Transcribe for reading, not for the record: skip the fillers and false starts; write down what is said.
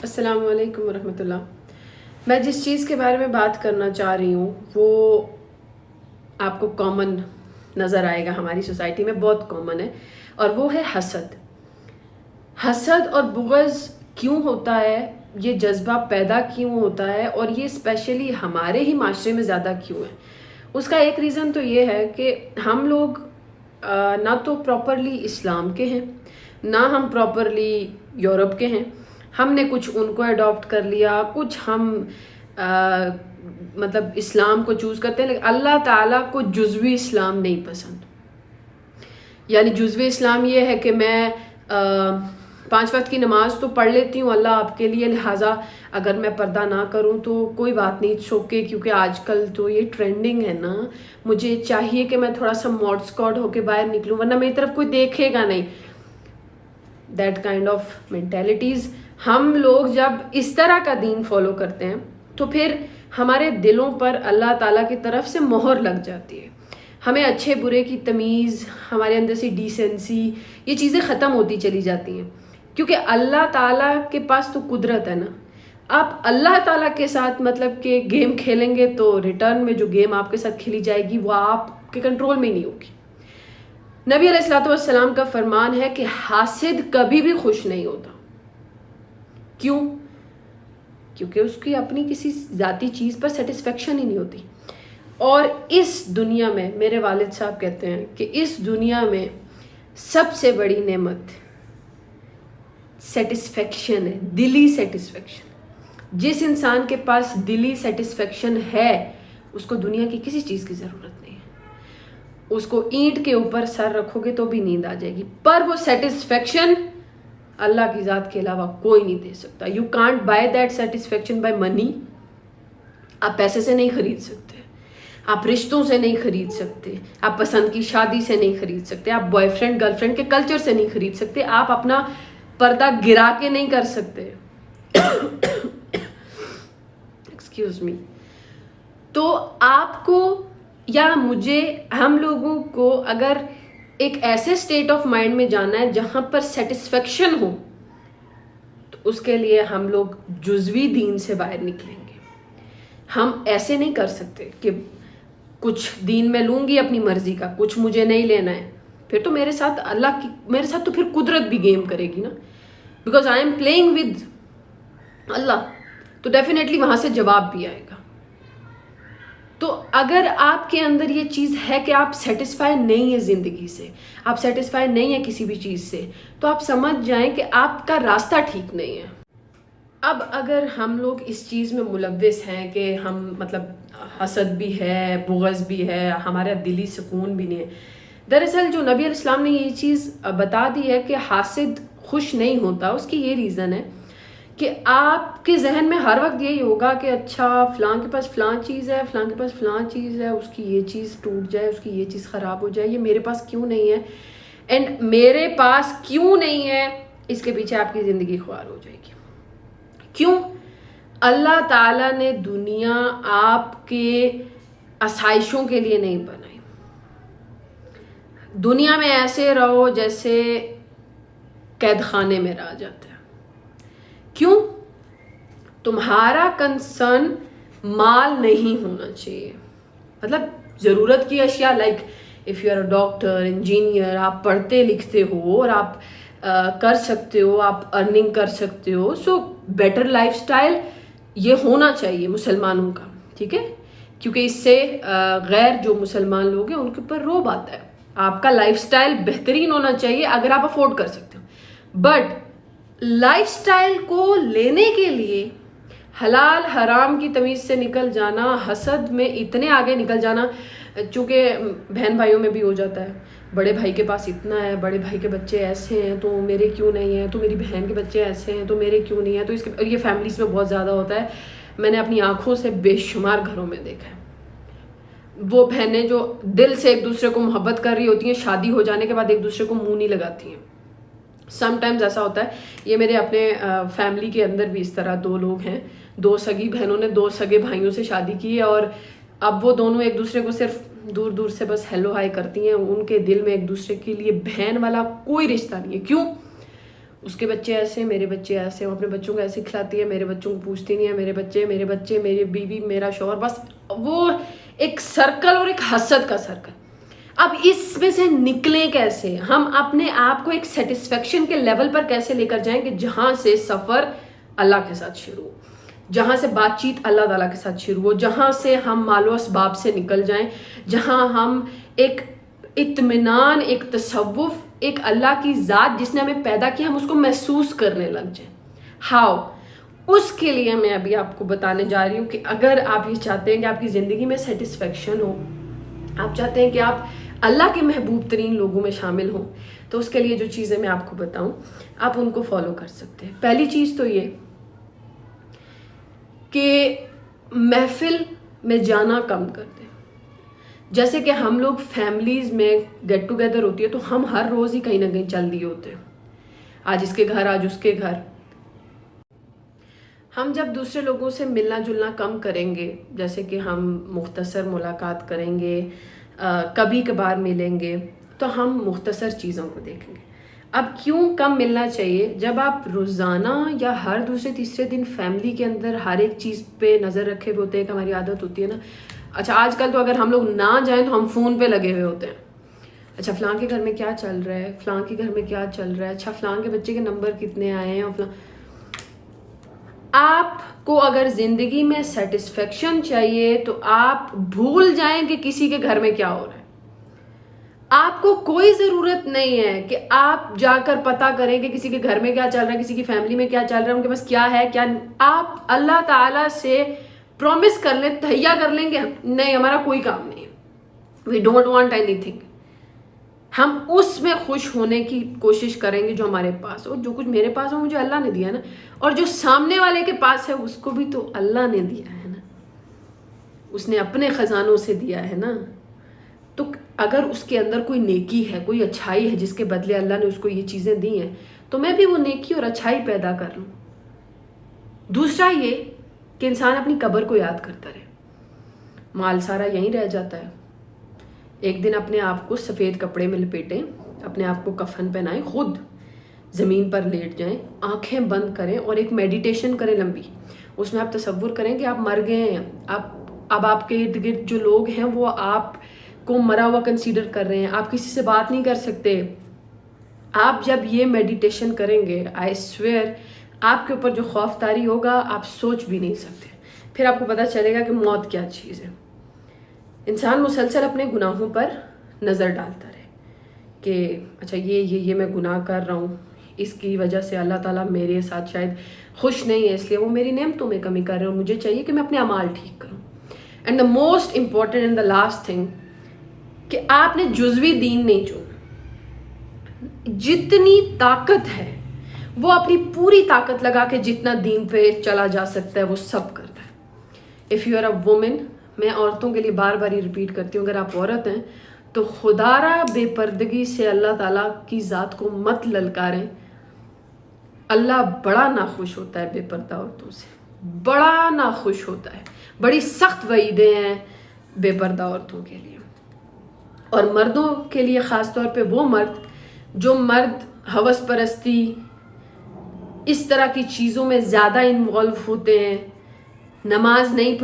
السلام علیکم ورحمۃ اللہ. میں جس چیز کے بارے میں بات کرنا چاہ رہی ہوں وہ آپ کو کامن نظر آئے گا، ہماری سوسائٹی میں بہت کامن ہے، اور وہ ہے حسد. حسد اور بغض کیوں ہوتا ہے، یہ جذبہ پیدا کیوں ہوتا ہے، اور یہ اسپیشلی ہمارے ہی معاشرے میں زیادہ کیوں ہے. اس کا ایک ریزن تو یہ ہے کہ ہم لوگ نہ تو پراپرلی اسلام کے ہیں، نہ ہم پراپرلی یورپ کے ہیں. ہم نے کچھ ان کو اڈاپٹ کر لیا، کچھ ہم مطلب اسلام کو چوز کرتے ہیں، لیکن اللہ تعالیٰ کو جزوی اسلام نہیں پسند. یعنی جزوی اسلام یہ ہے کہ میں 5 وقت کی نماز تو پڑھ لیتی ہوں اللہ آپ کے لیے، لہٰذا اگر میں پردہ نہ کروں تو کوئی بات نہیں، چھوکے کیونکہ آج کل تو یہ ٹرینڈنگ ہے نا، مجھے چاہیے کہ میں تھوڑا سا ماڈ اسکاٹ ہو کے باہر نکلوں ورنہ میری طرف کوئی دیکھے گا نہیں. That kind of mentalities. ہم لوگ جب اس طرح کا دین فالو کرتے ہیں تو پھر ہمارے دلوں پر اللہ تعالیٰ کی طرف سے مہر لگ جاتی ہے. ہمیں اچھے برے کی تمیز، ہمارے اندر سے ڈیسنسی، یہ چیزیں ختم ہوتی چلی جاتی ہیں، کیونکہ اللہ تعالیٰ کے پاس تو قدرت ہے نا. آپ اللہ تعالیٰ کے ساتھ مطلب کہ گیم کھیلیں گے تو ریٹرن میں جو گیم آپ کے ساتھ کھیلی جائے گی وہ آپ کے کنٹرول میں نہیں ہوگی. نبی علیہ الصلوۃ والسلام کا فرمان ہے کہ حاسد کبھی بھی خوش نہیں ہوتا. کیوں؟ کیونکہ اس کی اپنی کسی ذاتی چیز پر سیٹسفیکشن ہی نہیں ہوتی. اور اس دنیا میں میرے والد صاحب کہتے ہیں کہ اس دنیا میں سب سے بڑی نعمت سیٹسفیکشن ہے، دلی سیٹسفیکشن. جس انسان کے پاس دلی سیٹسفیکشن ہے اس کو دنیا کی کسی چیز کی ضرورت نہیں ہے. اس کو اینٹ کے اوپر سر رکھو گے تو بھی نیند آ جائے گی، پر وہ سیٹسفیکشن اللہ کی ذات کے علاوہ کوئی نہیں دے سکتا. You can't buy that satisfaction by money. آپ پیسے سے نہیں خرید سکتے، آپ رشتوں سے نہیں خرید سکتے، آپ پسند کی شادی سے نہیں خرید سکتے، آپ بوائے فرینڈ گرل فرینڈ کے کلچر سے نہیں خرید سکتے، آپ اپنا پردہ گرا کے نہیں کر سکتے. Excuse me. تو آپ کو یا مجھے، ہم لوگوں کو اگر ایک ایسے اسٹیٹ آف مائنڈ میں جانا ہے جہاں پر سیٹسفیکشن ہو تو اس کے لیے ہم لوگ جزوی دین سے باہر نکلیں گے. ہم ایسے نہیں کر سکتے کہ کچھ دین میں لوں گی اپنی مرضی کا، کچھ مجھے نہیں لینا ہے. پھر تو میرے ساتھ میرے ساتھ تو پھر قدرت بھی گیم کرے گی نا، because I am playing with اللہ، تو ڈیفینیٹلی وہاں سے جواب بھی آئے گا. تو اگر آپ کے اندر یہ چیز ہے کہ آپ سیٹسفائی نہیں ہیں زندگی سے، آپ سیٹسفائی نہیں ہیں کسی بھی چیز سے، تو آپ سمجھ جائیں کہ آپ کا راستہ ٹھیک نہیں ہے. اب اگر ہم لوگ اس چیز میں ملوث ہیں کہ ہم مطلب حسد بھی ہے، بغض بھی ہے، ہمارا دلی سکون بھی نہیں ہے. دراصل جو نبی علیہ السلام نے یہ چیز بتا دی ہے کہ حاسد خوش نہیں ہوتا، اس کی یہ ریزن ہے کہ آپ کے ذہن میں ہر وقت یہی ہوگا کہ اچھا فلاں کے پاس فلاں چیز ہے، فلاں کے پاس فلاں چیز ہے، اس کی یہ چیز ٹوٹ جائے، اس کی یہ چیز خراب ہو جائے، یہ میرے پاس کیوں نہیں ہے، اینڈ میرے پاس کیوں نہیں ہے اس کے پیچھے آپ کی زندگی خوار ہو جائے گی. کیوں؟ اللہ تعالیٰ نے دنیا آپ کے آسائشوں کے لیے نہیں بنائی. دنیا میں ایسے رہو جیسے قید خانے میں رہ جاتے ہیں. کیوں؟ تمہارا کنسرن مال نہیں ہونا چاہیے. مطلب ضرورت کی اشیاء، like if you are a doctor, engineer, آپ پڑھتے لکھتے ہو اور آپ کر سکتے ہو، آپ ارننگ کر سکتے ہو، سو بیٹر لائف سٹائل یہ ہونا چاہیے مسلمانوں کا. ٹھیک ہے؟ کیونکہ اس سے غیر جو مسلمان لوگ ہیں ان کے اوپر روب آتا ہے. آپ کا لائف سٹائل بہترین ہونا چاہیے اگر آپ افورڈ کر سکتے ہو. بٹ لائف سٹائل کو لینے کے لیے حلال حرام کی تمیز سے نکل جانا، حسد میں اتنے آگے نکل جانا، چونکہ بہن بھائیوں میں بھی ہو جاتا ہے. بڑے بھائی کے پاس اتنا ہے، بڑے بھائی کے بچے ایسے ہیں تو میرے کیوں نہیں ہیں، تو میری بہن کے بچے ایسے ہیں تو میرے کیوں نہیں ہیں. تو اس کے، اور یہ فیملیز میں بہت زیادہ ہوتا ہے. میں نے اپنی آنکھوں سے بے شمار گھروں میں دیکھا ہے. وہ بہنیں جو دل سے ایک دوسرے کو محبت کر رہی ہوتی ہیں، شادی ہو جانے کے بعد ایک دوسرے کو منہ نہیں لگاتی ہیں. سم ٹائمز ایسا ہوتا ہے. یہ میرے اپنے فیملی کے اندر بھی اس طرح 2 لوگ ہیں، 2 سگی بہنوں نے 2 سگے بھائیوں سے شادی کی ہے، اور اب وہ دونوں ایک دوسرے کو صرف دور دور سے بس ہیلو ہائی کرتی ہیں. ان کے دل میں ایک دوسرے کے لیے بہن والا کوئی رشتہ نہیں ہے. کیوں؟ اس کے بچے ایسے ہیں، میرے بچے ایسے ہیں، وہ اپنے بچوں کو ایسے کھلاتی ہے، میرے بچوں کو پوچھتی نہیں ہے، میرے بچے میری بیوی میرا شوہر، بس وہ ایک سرکل اور ایک حسد کا سرکل. اب اس میں سے نکلیں کیسے؟ ہم اپنے آپ کو ایک سیٹسفیکشن کے لیول پر کیسے لے کر جائیں کہ جہاں سے سفر اللہ کے ساتھ شروع ہو، جہاں سے بات چیت اللہ تعالیٰ کے ساتھ شروع ہو، جہاں سے ہم مال و اسباب سے نکل جائیں، جہاں ہم ایک اطمینان، ایک تصوف، ایک اللہ کی ذات جس نے ہمیں پیدا کیا، ہم اس کو محسوس کرنے لگ جائیں. ہاؤ؟ اس کے لیے میں ابھی آپ کو بتانے جا رہی ہوں کہ اگر آپ یہ چاہتے ہیں کہ آپ کی زندگی میں سیٹسفیکشن ہو، آپ چاہتے ہیں کہ آپ اللہ کے محبوب ترین لوگوں میں شامل ہوں، تو اس کے لیے جو چیزیں میں آپ کو بتاؤں آپ ان کو فالو کر سکتے ہیں. پہلی چیز تو یہ کہ محفل میں جانا کم کر دیں. جیسے کہ ہم لوگ فیملیز میں گیٹ ٹوگیدر ہوتی ہے تو ہم ہر روز ہی کہیں نہ کہیں چل دیے ہوتے ہیں، آج اس کے گھر آج اس کے گھر. ہم جب دوسرے لوگوں سے ملنا جلنا کم کریں گے، جیسے کہ ہم مختصر ملاقات کریں گے، کبھی کبھار ملیں گے، تو ہم مختصر چیزوں کو دیکھیں گے. اب کیوں کم ملنا چاہیے؟ جب آپ روزانہ یا ہر دوسرے تیسرے دن فیملی کے اندر ہر ایک چیز پہ نظر رکھے ہوئے ہوتے ہیں کہ ہماری عادت ہوتی ہے نا. اچھا آج کل تو اگر ہم لوگ نہ جائیں تو ہم فون پہ لگے ہوئے ہوتے ہیں. اچھا فلاں کے گھر میں کیا چل رہا ہے، فلاں کے گھر میں کیا چل رہا ہے، اچھا فلاں کے بچے کے نمبر کتنے آئے ہیں، اور فلاں. آپ کو اگر زندگی میں سیٹسفیکشن چاہیے تو آپ بھول جائیں کہ کسی کے گھر میں کیا ہو رہا ہے. آپ کو کوئی ضرورت نہیں ہے کہ آپ جا کر پتہ کریں کہ کسی کے گھر میں کیا چل رہا ہے، کسی کی فیملی میں کیا چل رہا ہے، ان کے پاس کیا ہے کیا. آپ اللہ تعالیٰ سے پرومس کر لیں، تہیا کر لیں کہ نہیں ہمارا کوئی کام نہیں ہے، we don't want anything. ہم اس میں خوش ہونے کی کوشش کریں گے جو ہمارے پاس، اور جو کچھ میرے پاس ہے مجھے اللہ نے دیا نا، اور جو سامنے والے کے پاس ہے اس کو بھی تو اللہ نے دیا ہے نا، اس نے اپنے خزانوں سے دیا ہے نا. تو اگر اس کے اندر کوئی نیکی ہے، کوئی اچھائی ہے جس کے بدلے اللہ نے اس کو یہ چیزیں دی ہیں، تو میں بھی وہ نیکی اور اچھائی پیدا کر لوں. دوسرا یہ کہ انسان اپنی قبر کو یاد کرتا رہے. مال سارا یہیں رہ جاتا ہے. ایک دن اپنے آپ کو سفید کپڑے میں لپیٹیں، اپنے آپ کو کفن پہنائیں، خود زمین پر لیٹ جائیں، آنکھیں بند کریں اور ایک میڈیٹیشن کریں لمبی. اس میں آپ تصور کریں کہ آپ مر گئے ہیں. اب آپ کے ارد گرد جو لوگ ہیں وہ آپ کو مرا ہوا کنسیڈر کر رہے ہیں، آپ کسی سے بات نہیں کر سکتے. آپ جب یہ میڈیٹیشن کریں گے، آئی سویئر آپ کے اوپر جو خوف طاری ہوگا آپ سوچ بھی نہیں سکتے. پھر آپ کو پتہ چلے گا کہ موت کیا چیز ہے. انسان مسلسل اپنے گناہوں پر نظر ڈالتا رہے کہ اچھا یہ میں گناہ کر رہا ہوں، اس کی وجہ سے اللہ تعالیٰ میرے ساتھ شاید خوش نہیں ہے، اس لیے وہ میری نعمتوں میں کمی کر رہے ہیں، اور مجھے چاہیے کہ میں اپنے اعمال ٹھیک کروں. And the most important and the last thing کہ آپ نے جزوی دین نہیں چنا. جتنی طاقت ہے وہ اپنی پوری طاقت لگا کے جتنا دین پہ چلا جا سکتا ہے وہ سب کرتا ہے. If you are a woman, میں عورتوں کے لیے بار بار ہی ریپیٹ کرتی ہوں، اگر آپ عورت ہیں تو خدا را بے پردگی سے اللہ تعالیٰ کی ذات کو مت للکاریں. اللہ بڑا ناخوش ہوتا ہے بے پردہ عورتوں سے، بڑا ناخوش ہوتا ہے. بڑی سخت وعیدیں ہیں بے پردہ عورتوں کے لیے. اور مردوں کے لیے خاص طور پہ وہ جو مرد ہوس پرستی اس طرح کی چیزوں میں زیادہ انوالو ہوتے ہیں، نماز نہیں